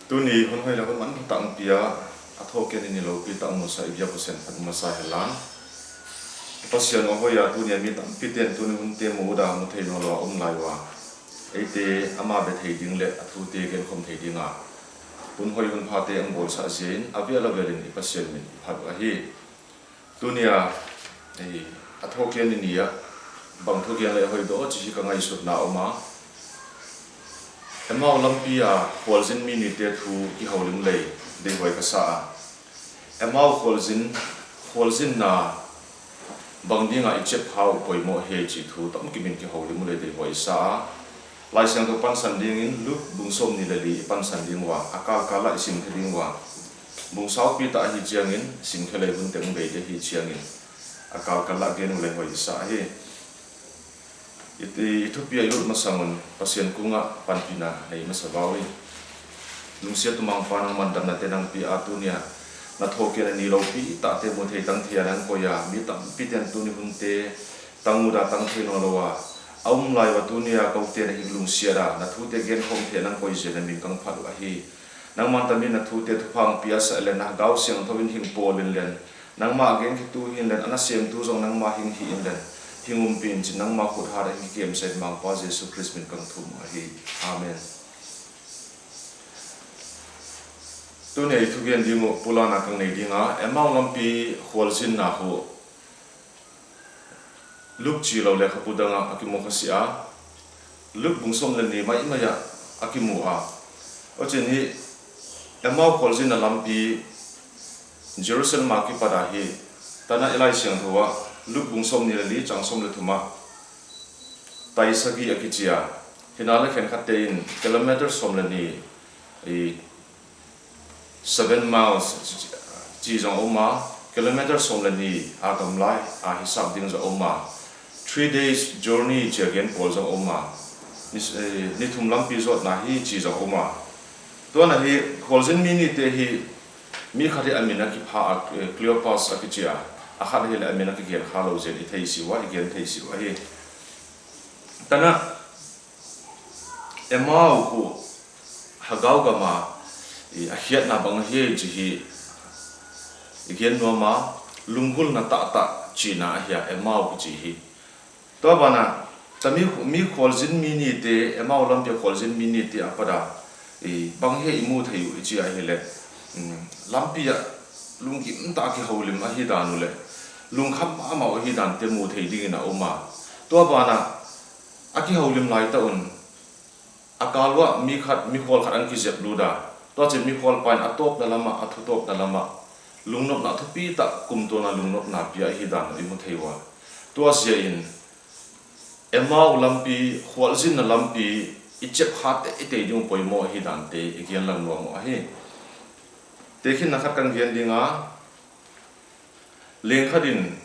tu ni hon hoi la hon man tang pia a thok ken ni lo pi tang mo sa ibia percent phat ma sa helan pasien o hoya tu ni mi tam piten tu ni hun te mo da mo thei no lo lai wa eite ama be thei ding le athu te gen khom thei dinga hun hoi hun pha te ang bol sa zen avia la velin i pasien min phat a hi tunia ei a thok ken ni ya bang thu gen le hoi do chi ka ngai sut na oma emau lampia holzin mini te thu ki holim lei de hoi ka sa emau holzin na bang dinga I chep hau poimo he chi thu tam ki min ki holim le de hoi sa lai sang to pan san ding in lu bung som ni le li pan san ding wa akal kala isim thading wa bung sau pi ta hi chiang in sim khale bun teng be de hi chiang in akal kala gen le hoi sa he iti Ethiopia yut masangon pasien kunga panpina nei masabawi lungsia tumang panang mandan na tenang pi atunia na thoken ni lo pi ta te mo thei tang thianan ko ya mi tam pi ten tu ni hunte tanguda tang thino lowa aum lai wa tunia ko te hi lungsia da na thu te gen khom thianan ko je na min kang phat wa hi nang man tamin na thu te thupang pia sa le na gau siang thowin hing polin len nang ma gen ki tu hin len ana siam tu jong nang ma hing hi in len hingum pin chin nang ma khut ha ra hi kem set mang pa Jesus Christ min kang thum a hi amen tu nei thu gen dingo pulana kang nei dinga emang lampi holzin na ho luk chi lo le khapudanga akimo khasia luk bungsom le ni mai maya akimu a o chen hi emang holzin na lampi Jerusalem ma ki pada hi tana elai siang thowa luk bungsom ni li changsom le thuma tai sagi akichia hinala khen khatein kilometer som le ni I 7 miles chi jong oma kilometer som le ni agam lai a hisab ding zo oma 3 days journey che again pol jong oma ni thum lampi zot na hi chi jong oma to na hi holzen mini te hi mi khari amina ki pha Cleopas akichia akhat hil amena ki gen khalo zen I thei si wa gen thei si wa hi tana emau ku hagau gama I ahiat na bang he ji hi gen no ma lungul na ta ta china ahia emau ku ji hi to bana tami mi kholzin mini te emau lam pe kholzin mini te apada bang he imu thei u ji a hele lampia lungki ta ki holim ahi danu le lung kham ama hi dan te mu thei ding na oma to bana aki holim lai ta un akalwa mi khat mi khol khat an ki jep luda to che mi khol pain atop da lama athu top da lama lungnop na thupi ta kum to na lungnop na pia hi dan I mu theiwa to sia in emau lampi khwalzin na lampi I chep hat te ding poimo hi dan te ikian lang no mo hi tekhin na khat kan gen dinga leng khadin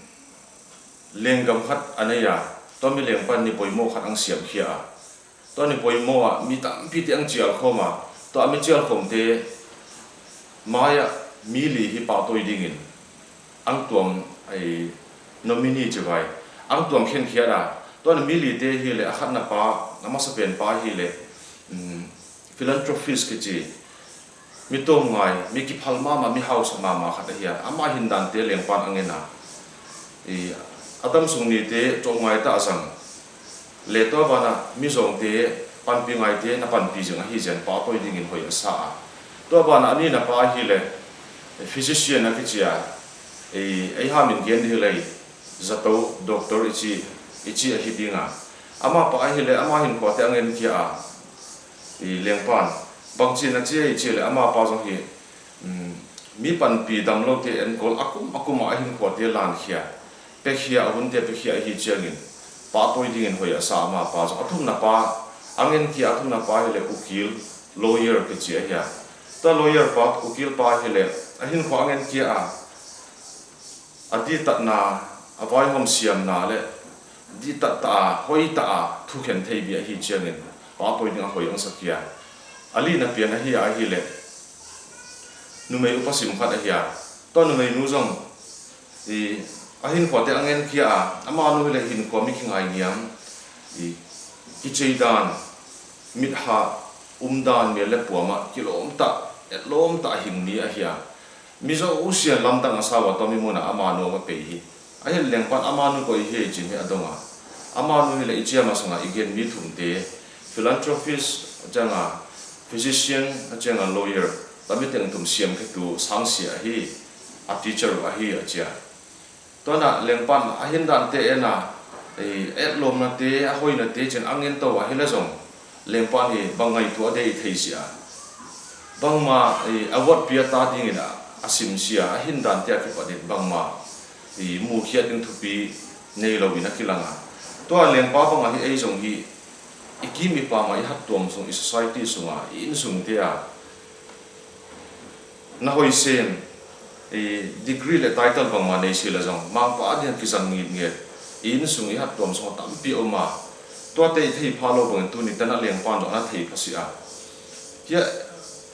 lenggam khat anaya to mi leng pan ni poimo khat ang siam khia to ni poimo a mi tam pi te ang chial khoma to ami chial khom te maya mi li hi pa toi dingin ang tuam ai nominee chawai ang tuam khen khia ra to ni mi li te hi le akhat na pa namasa pen pa hi le philanthropist ke chi mi to ngai mi ki phalma ma mi house ma khat hian ama hindan te leng pan angena adam sungni te chongai ta asang le to bana mi zong te pan pi ngai te na pan pi jeng hi jen pa toi ding in hoi sa to bana ani na pa hi le physician na ki chia ei ha min gen hi lei zato doctor ichi a hi dinga ama pa hi le ama hin ko te angen ki a leng pan bang chi na chi le ama pa jong hi mi pan pi dam lo te en kol akum a hin ko te lan khia pe khia hun te pe khia hi changin pa toi ding en hoya sa ma pa jong athum na pa angen ki athum na pa le ukil lawyer ke chi ya ta lawyer pa ukil pa hele a hin ko angen ki a adi ta na avai hom siam na le di ta hoi ta thu khen thei bi hi changin pa toi ding hoi ang sakia ali na pian hi a hi le numei upasim khat a hi to numei nu jong ahin ko te angen kia ama nu le hin ko mi khingai niam I cheidan mitha umdan me le puama kilom ta lom ta hing ni a hiya mizo usia lamdang asawa to mi mona amano ma pe hi a hel lengpan amanu ko hi chin he adonga amanu hi le ichia masanga igen mi thumte philanthropist janga physician janga lawyer tami teng tum siam ke tu sangsia hi a teacher a hi a chia to na lengpan a hin dan te ena et lom na te a hoina te chen angin to a hila zong lengpan hi bangai tu ade thei sia bangma awat pia ta ding ina asim sia a hin dan te ki padin bangma mu khiat ding thupi nei lo ina kilanga to a lengpa banga hi ei zong hi ikimi pa mai hat tom song society sunga in sung te a na hoi sem degree le title bangma nei sila zong mang pa adian ki sang ngi nge in sung i hat tom song tam pi oma to te thei phalo bang tu ni tana leng pan do na thei phasia ya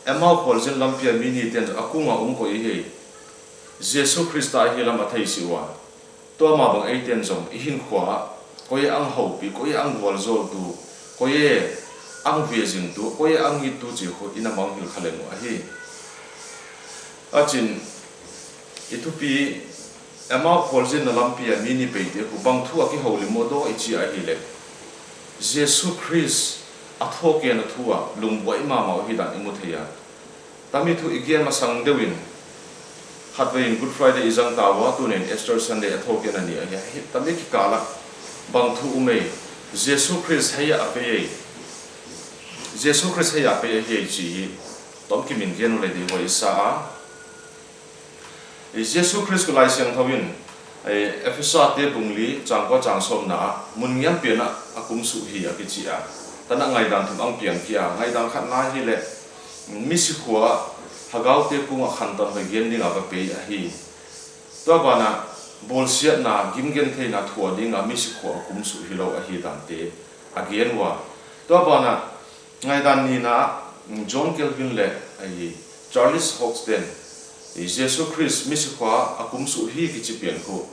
amau polzen lampia mini ten akunga ko i he Jesus Christa hi lam athei siwa to ma bang ei ten zong i hin khwa ko ye ang ho pi ko ye ang wal zo tu ko ye ang vie jing tu ko ye ang hi tu ji ho ina mang hil khalen wa hi achin itupi ama polzen na lampia mini peite ku bang thu aki holi modo ichi a hi le Jesus Christ athoke na thuwa lungwai ma ma hi dan imu theya tami thu igen ma sang dewin hatwein Good Friday izang tawa tunen Easter Sunday athoke na ni a hi tami ki kala bang thu ume Jesus Christ heya ape Jesus Christ heya ape hi chi tom ki min gen le di hoi sa Jesus Christ ko lai siang thawin Ephesus te bungli changko changsom na munyam piana akum su hi a kichia tana ngai dan thum ang piang kia ngai dan khat na hi le misi khuwa hagau te kunga khan tan ha gen ding aba pe a hi to bana bolsiat na gimgen the na thua ding a misi khuwa akum su hi lo a hi dan te again wa to bana ngai dan ni na John Calvin le ai Charles Hoxton Jesus Christ misikwa akum su hi ki chipian ko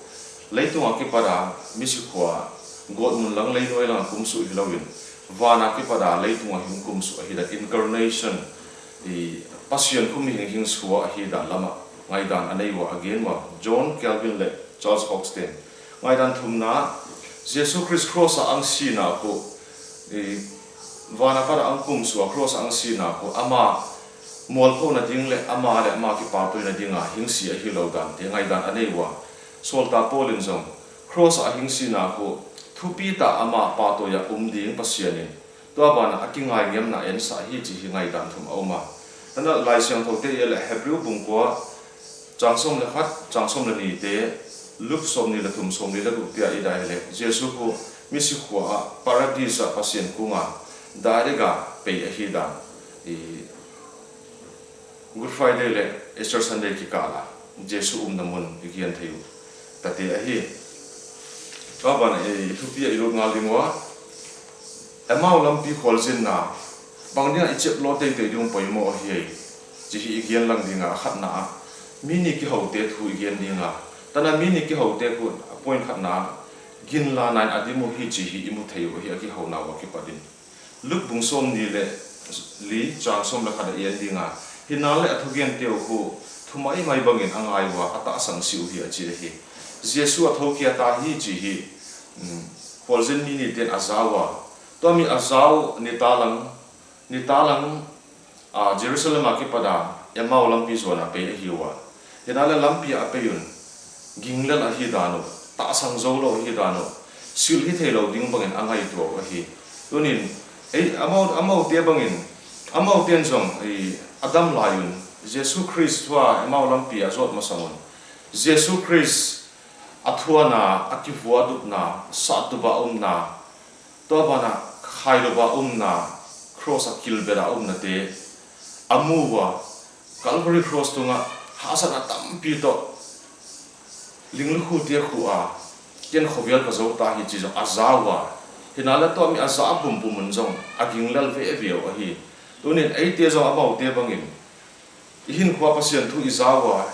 leitung aki pada misikwa god mun lang leinoi lang akum su hilawin wana ki pada leitung a him kum su hi da incarnation passion kum hi hing suwa hi da lama ngai dan anei wa again wa John Calvin le Charles Hoxton ngai dan thumna Jesus Christ cross ang si na ko wana pada ang kum su cross ang si na ko ama mol ko na ding le ama ki pa to na dinga hingsi a hilo dan te ngai dan anei wa solta polin zong cross a hingsi na ko thupi ta ama pa to ya ding pasianin to ba na akingai ngem na en sa hi chi hi ngai dan thum oma tana lai siang thote ye le Hebrew bung ko changsom le khat changsom le ni te lup som ni le thum som ni le gu tia i dai le Jesus ko misi khwa paradise pasien kunga darega pe a hi dan Good Friday le Easter Sunday ki kala Jesu namun ikian thayu tate ahi kaban Ethiopia ilog ngalingwa amau lampi kholzin na bangnia ichep lote te dung poimo hi ji hi ikian lang dinga khatna mini ki hote thu ikian dinga tana mini ki hote ku point khatna gin la nan adimu hi ji hi imu thayu hi ki hona wa ki padin luk bungsom ni le li changsom la khada yen dinga hinale athugen teu hu thumai mai bangin angai wa ata sang siu hi achi hi Jesu athokia ta hi chi hi polzen mini ten azawa to mi azau ni talang a Jerusalem akipada emau lampi zona pe hi wa hinale lampi apeyun ginglal a hi dano ta sang zo lo hi dano sil hi thelo ding bangin angai to hi tunin amau te bangin amau ten zong Adam layun Jesus Christ wa emau lampi azot masamon Jesus Christ athuana akivua dupna satuba umna tobana khailoba umna cross akilbera umna te amuwa Calvary cross tunga hasana tampi to linglu te khuwa ken khobial ka zo ta hi chi azawa hinala to mi azab bum bum jong aginglal ve ve wa hi tunin ai te zo amau te bangin ihin khwa pasien thu izawa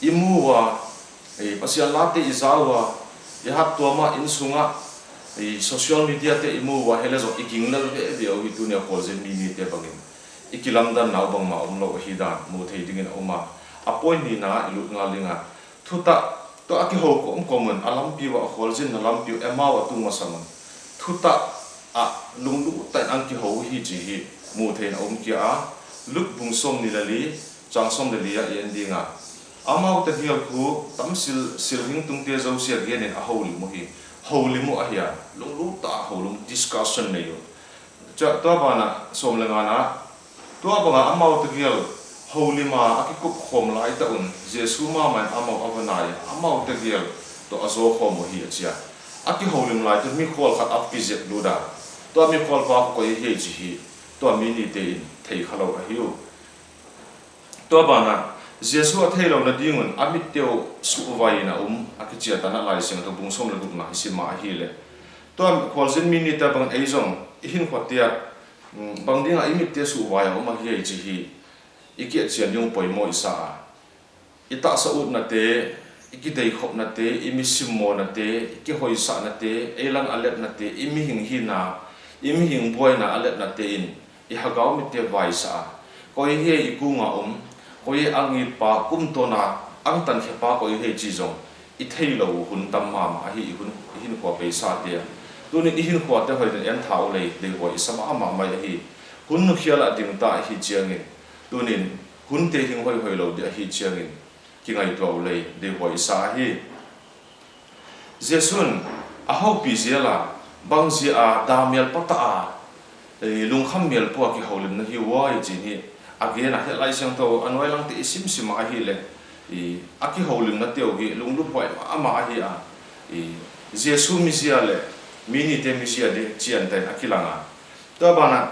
imuwa pasien late izawa yahat toma insunga social media te imuwa helezo iginglal ve ve hi tunia khozen mi te bangin ikilam dan nau bang ma lo hi dan mu thei dingin oma appoint ni na ilut nga linga thuta to aki ho ko common alam pi wa holzin alam pi ema wa tu ma samon thuta a lunglu tai an ki ho hi ji hi mu thei na ki a lut bung som ni lali chang som de lia yen dinga amau te hial khu tamsil silhing tung te zo sia gen in a holi mo hi holi mo a hiya lunglu ta holum discussion ne yo cha to bana som lenga na to banga amau te hial holi ma aki kup khom lai ta un jesu ma man amau avanai amau te hial to azo khom mo hi achia aki holim lai te mi khol khat ap pi zet lu da to mi khol pa ko hi chi hi to mi ni te thei khalo a hiu to bana jesu a thei lo na dingun amit teo su vai na aki chia ta na lai sing to bung som le gup na si ma hi le to khol zin mi ni ta bang ei zong hin khotia bang dinga imit te su vai ma hi chi hi iki chian yung poi mo isa ita sa ut na te iki dei khop na te imi simmo na te iki hoi sa na te elang alet na te imi hing hina imi hing boy na alet na te in I hagaw mi te vai sa koi he ikunga koi angi pa kum to na ang tan khe pa koi he chi zong I thei lo hun tam ma ma hi hun hin ko pe sa te tu ni hin ko te hoi den thau le de hoi sama ma ma hi hun nu khiala ding ta hi chiang tunin hun te hing hoi hoi lo de hi chiangin ki ngai to le de hoi sa hi jesun a ho pi zela bang ji a damial pata a lung kham mel po ki holim na hi wai ji ni again a helai sang to anwai lang te sim sim a hi le aki holim na teo gi lung lu poi ma hi a jesu mi sia le mini te mi sia de chian ten akilanga to bana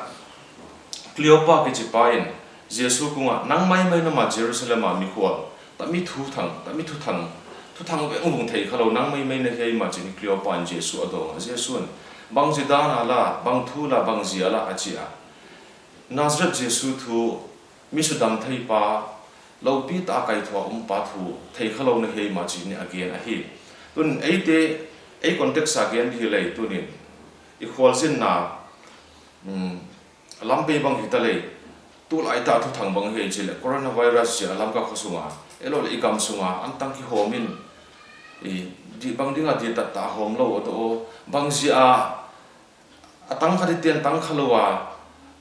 cleopa ki chi pain jesu kunga nang mai na ma jerusalem ma mi khwal ta mi thu thang ve ung thei khalo nang mai na hei ma chini cleopa an jesu ado jesu bang ji dana la bang thu la bang ji ala achia nazareth jesu thu mi su dam thei pa lo pi ta kai thwa pa thu thei khalo na hei ma chini again a hi tun ei context again hi lei tunin I khwal sin na lambe bang hi ta lei tu lai ta thu thang bang he chile coronavirus ja lam ka khosunga elo le ikam sunga an tang ki homin di bang dinga di ta hom lo to bang ji a atang khari ten tang khalowa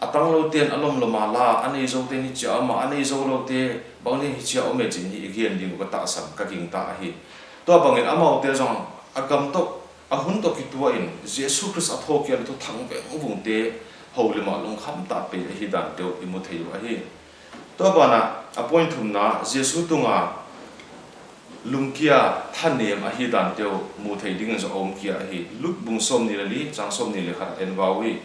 atang lo ten alom lo ma la ani zo te ni cha ma ani zo lo te bang ni cha o me jin ni again ding ko ta sam ka king ta hi to bang en amau te jong agam to ahun to ki tuwa in jesu christ a thok yan to thang ve ung te holi ma lung kham ta pe hi dan teo imu thei wa hi to bana appoint thum na jesu tunga lungkia thanem a hi dan teo mu thei ding zo om kia hi luk bung som ni li chang som ni le khat en wawi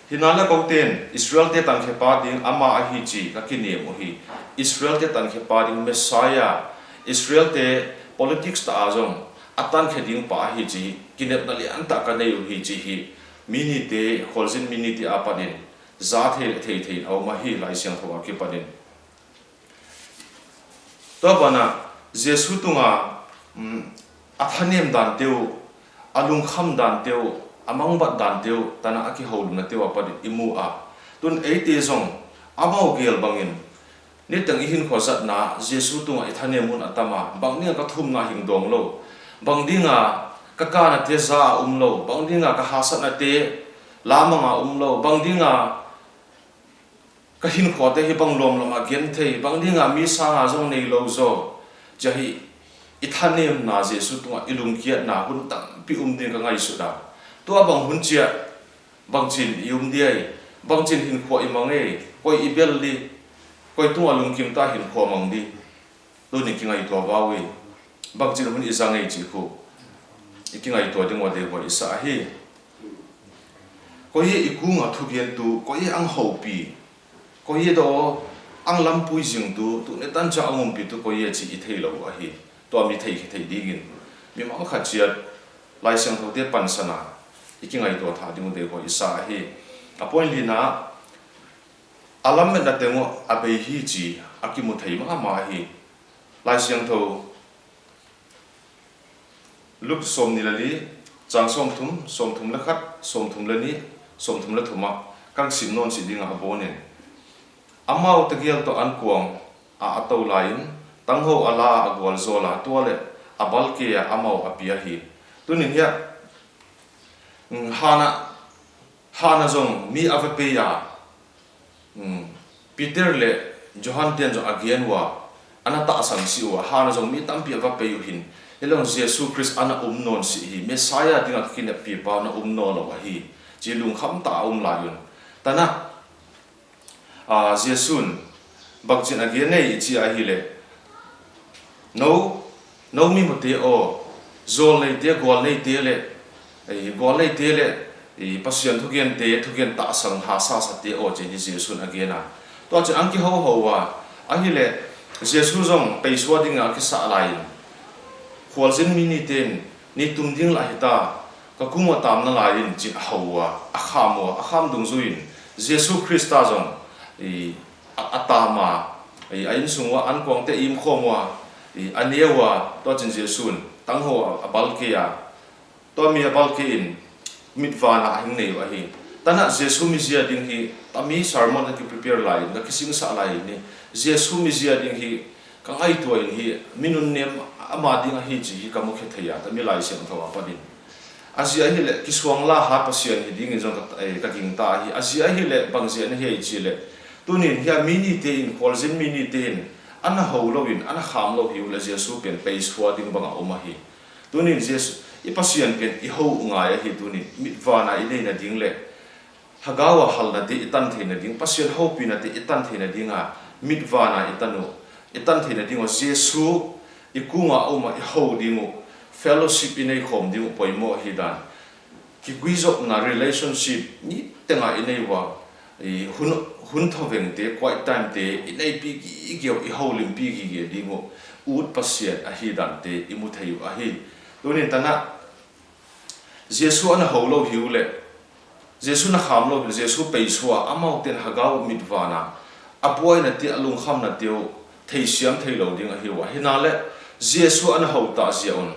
hinala koten israel te tan khe pa ding ama a hi chi ka kini mo hi israel te tan khe pa ding messiah israel te politics ta azong atan khe ding pa hi chi kinep na li an ta ka nei hi chi hi mini te holzin mini te apanin za thei au ma hi lai siang thowa ki panin to bana jesu tunga athanem dan teu alung kham dan teu amang bat dan teu tana aki holum na teu apadi imu a tun eite zong amau gel bangin ni tang hin khosat na jesu tunga ithanem mun atama bangni ka thum na hing dong lo bangdinga kakana te za umlo bangdinga ka hasat na te lamanga umlo bangdinga ka hin khote hi banglom lama gen thei bangdinga mi sanga jong nei lo zo jahi ithanem na jesu tunga ilung kiat na hun tam pi ding ka ngai su da to bang hun chia bangchin diai bangchin hin kho imange koi ibel li koi tunga lung kim ta hin kho mang di to ni kingai to bawi bangchin hun isangai chi khu ikingai to ding wa de bo isa hi ko ye ikunga thubian tu ko ye ang hopi ko ye do ang lampui jing tu ne tan cha angum pi tu ko ye chi ithei lo a hi to mi thei digin mi ma kha chiat lai sang tho te pan sana ikingai to tha ding de ko isa hi apoi lina alam na tengo abe hi chi akimu thei ma hi lai sang tho luk som ni lali chang som thum la khat som thum la ni som thum la thuma kang sim non si dinga abonen amau tagial to an kuang a atau lain tangho ala agwal zola tuale abalke ya amau apia hi tunin ya hana zong mi avape ya Peter le Johan ten zo again wa anata asang si wa hana zong mi tampi avape yuhin elong Jesus Christ ana non si hi Messiah dinga kina pi pa na non lo hi jilung kham ta layun tana Jesun bakjin again nei chi a hi le no mi mote o zol nei te gol nei te le ei gol nei te le ei pasien thugen ta sang ha sa te o je Jesun again a to che angki ho wa a hi le Jesu zong peiswa dinga ki sa lai khwalzin mini ten ni tumding la hita ka kuma tam na lain chi hawa akham dung zuin Jesu Christa zong i atama ai ain sungwa an kwang te im khomwa i anewa to chin Jesun tangho abalkia to mi abalkin mitwana hing nei wa hi tana Jesu mi zia ding hi tami sermon ki prepare lai na kising sa lai ni Jesu mi zia ding hi ka ngai to in hi minun nem ama ding hi chi hi kamu khe thaya ta mi lai sem thawa padin azia hi le kiswang la ha pasien hi ding jong ka king ta hi azia hi le bangzia ne hi chi le tunin hia mini te in kolzin mini te in ana howlowin ana khamlo hi le Jesu pen peiswa ding banga oma hi tunin Jesu i pasien pen i ho nga ya hi tunin mitwana i nei na ding le hagawa halna te itan theina ding pasien ho pina te itan theina dinga mitwana itanu itan theina dingo Jesu i kunga oma i ho dingo fellowship inei khom ding poimo hi dan ki guizop na relationship ni tenga inei wa i hun thoveng te quite time te inei pi gi gyo i ho lim pi gi ge dingo ut pasien a hi dan te imu thei a hi tunin tana Jesu ana holo hiule Jesu na khamlo Jesu peiswa amau ten hagaw mitwana apoy na ti alung kham na teu thei siam thei lo ding a hiwa hinale Jesu ana hauta ziaun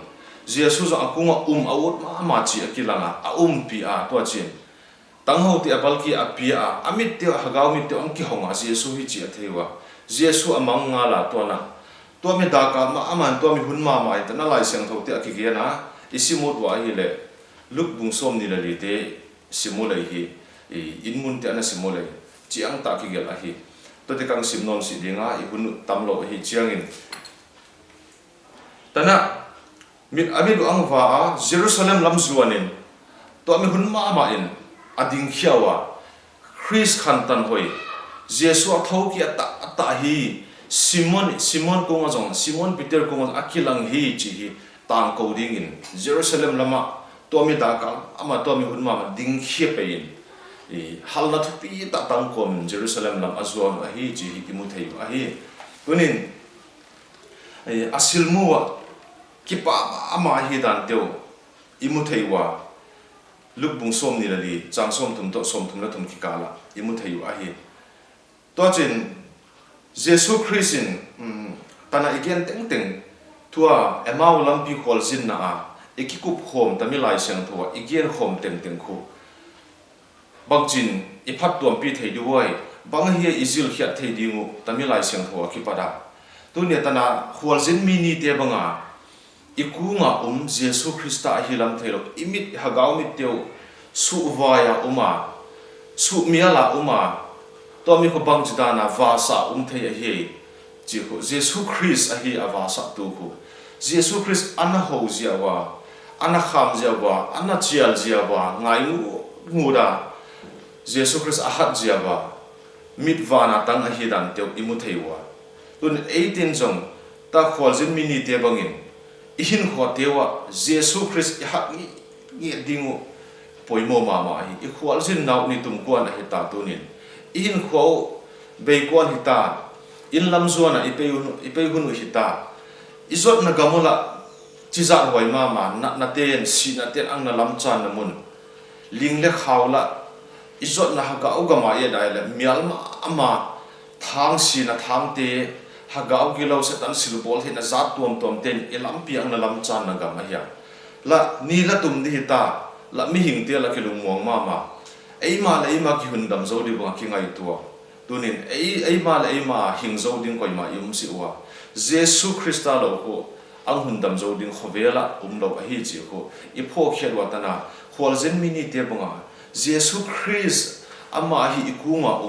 Jesu za akunga awut ma chi akilanga pi a to chin tangho ti abalki apia amit te hagaw mit te amki honga Jesu hi chi athewa Jesu amang nga la to na to me da ka ma aman to mi hun ma mai ta na lai seng tho te akige na isimut wa hi le luk bung som ni la li te simulai hi inmun te ana simulai chiang ta ki gel a hi to te kang simnon si dinga i hun tamlo hi chiangin tana mit amidu angwa Jerusalem lam zuanin to ami hun ma in ading khiawa Chris khantan hoi Jesu athau ki ata hi Simon ko ngajong Simon Peter ko ngajong akilang hi chi hi tang ko ding in Jerusalem lama to mi da ka ama to mi hun ma ding khie pe in halna thupi ta tang kom Jerusalem lam azwa a hi chi hi kimu thei a hi tunin asilmuwa kipa ama hi dan teu imu thei wa luk bung som ni lali chang som thum to som thum la thum ki kala imu thei a hi to chin Jesu Christin tana again teng tua emau lampi khol zin na a ikikup khom tamilai sang thua igen khom teng khu bangjin iphat tuam pi thei duwai bang hi izil khiat thei dingu tamilai sang thua ki pada tunia tana khol zin mini te banga ikunga Jesu Christa hilam thelo imit hagaw mit teu su vaya su miala to mi ko bangjidana vasa thei hi chi ko Jesu Christ ahi avasa tu ko Jesu Christ ana ho ziawa ana kham ziawa ana chial ziawa ngai nguda Jesu Christ ahat ziawa mitwana tang ahi dan teu imu theiwa tun 18 jong ta khwalzin mini te bangin ihin kho tewa Jesu Christ ha ngi dingu poimo mama hi I khwalzin naw ni tum kwan ahi ta tunin ihin kho beikwan hita in lamzuana ipehunu hita izot na gamula chiza hoi mama na ten si na ten ang na lamchan na mun lingle khawla izot na haga ugama ye dai le mialma ama thang si na thang te haga ugilo setan silbol he na zat tom ten elampi ang na lamchan na gama ya la ni la tum ni hita la mi hing te la kilung mong mama eima ki hundam zo di ba ki ngai tua tunin ei ma hing zo ding koi ma yum si wa Jesu Christa lo ko ang hundam zo ding khovela lo a hi chi ko I pho khet wa tana khol zen mini te bunga Jesu Christ ama hi ikunga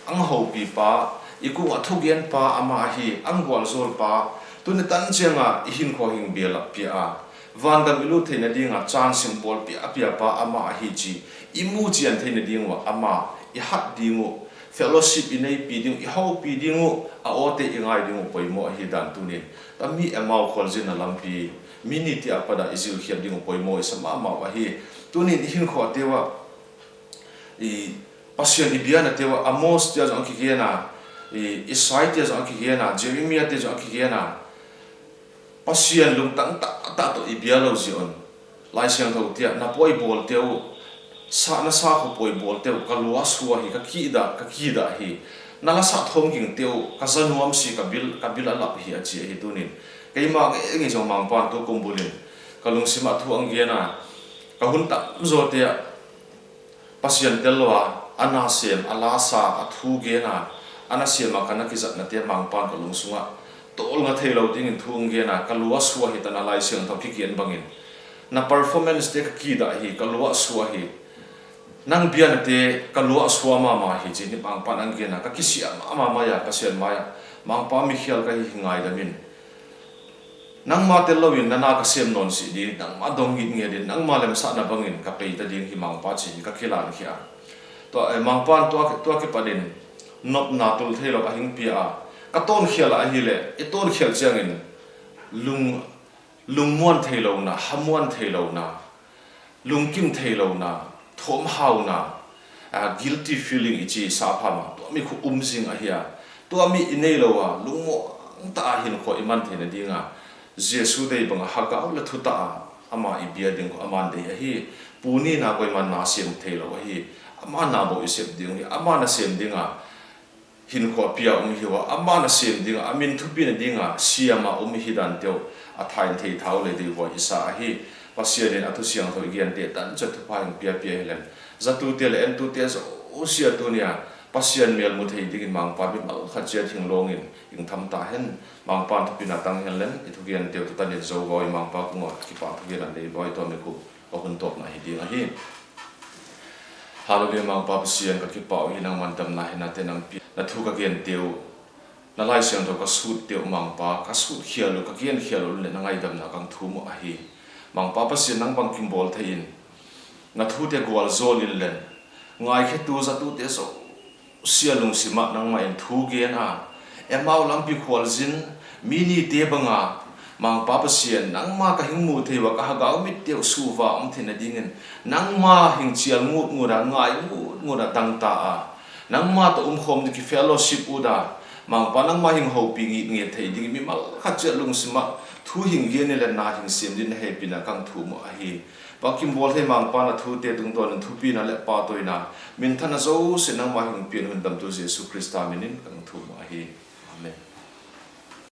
ang ho pi pa ikunga thugen pa ama hi ang gwal zol pa tun tan chenga hin kho hing bela pia van dam ilu theina dinga chan symbol pia pa ama hi chi imu chian theina dingwa ama I hat dingu fellowship inei pi ding I ho pi dingu a ote ingai dingu poimo hi dan tunin tami amau khol jin lampi minute apada isil khiam dingu poimo sama ma wa hi tunin hin kho tewa I passion I biana tewa Amos tia jang ki kiena Isaiah tia jang ki kiena Jeremiah tia jang ki kiena passion lung tang ta to I bialo zion lai siang tho tia na poi bol teu sa na sa ko poi bol teu kalua suwa hi ka ki da hi na la sa thom ging teu ka zanuam si ka bil alap hi achi hi tunin keima ngi jong mang pan to kumbulin kalung sima thu ang giana ka hun ta zo tia pasien telwa ana sem ala sa athu gena ana sem kana ki zat na te mang pan kalung sunga tol nga thelo ding thung gena kalua suwa hi tana lai siang tho ki kian bangin na performance te ki da hi kalua suwa hi nang bian te kalua suwa ma hi chi ni mang pan ang gena ka kisia ma ya pasien ma ya mang pa mi khial ka hi ngai da min nang ma tel lowin na ka sem non si di nang ma dong ngit nge din nang ma lem sa na bangin ka pe ta ding hi mang pa chi ka khila khia to mang pan to ke padin nop na tul thelo ka hing pia ka ton khiala hi le I ton khial changin lung muan thelo na hamuan thelo na lung kim thelo na thom hau na guilty feeling ichi sa pha ma to mi khu sing a hia to mi inei lo wa lung mo ta hin kho iman thena dinga Jesu dei bang haka la thuta ama ibia ding ko aman dei hi puni na koi man na sem thelo hi ama na bo isep ding ni ama na sem dinga hin ko pia hiwa ama na sem dinga amin thupi na dinga siama hi dan teo a thain thei thau le dei wa isa hi pasia den atu siang tho gian te tan cha thu pa pia helen zatu te le en tu te zo sia tunia pasian mel mu thei ding mang pa bi mal kha chia thing longin ing tham ta hen mang pan thu pina tang hen len I thu gian te tu tan ni zo goi mang pa ku ki pa thu gian dei boi to me ku o hun top na hi ding hi halo be mang pa pasian ka ki pa hi nang man tam na hen na te nang pi na thu ka gian teu na lai siang tho ka sut teu mang pa ka sut khialu ka gian khialu le na ngai dam na kang thu mo a hi mang pa pasian nang bang kim bol thein na thu te gwal zol il len ngai khe tu za tu te so sialung sima nang mai thu gen a emau lampi khwal jin mini te banga mang pa pasien nang ma ka hingmu thewa ka hagaw mit teu suwa thina dingen nang ma hing chial ngut ngura ngai ngura tang ta a nang ma to khom ki fellowship uda mang pa nang ma hing ho pi ngi thei ding mi mal kha chelung sima thu hing gen le na hing sim din he pi na kang thu mo a hi Bakim bol he mang pa na thu te tung ton thu pi na le pa toina min thana zo se nang ma hing pi hun dam tu Jesu Christa minin kang thu ma hi amen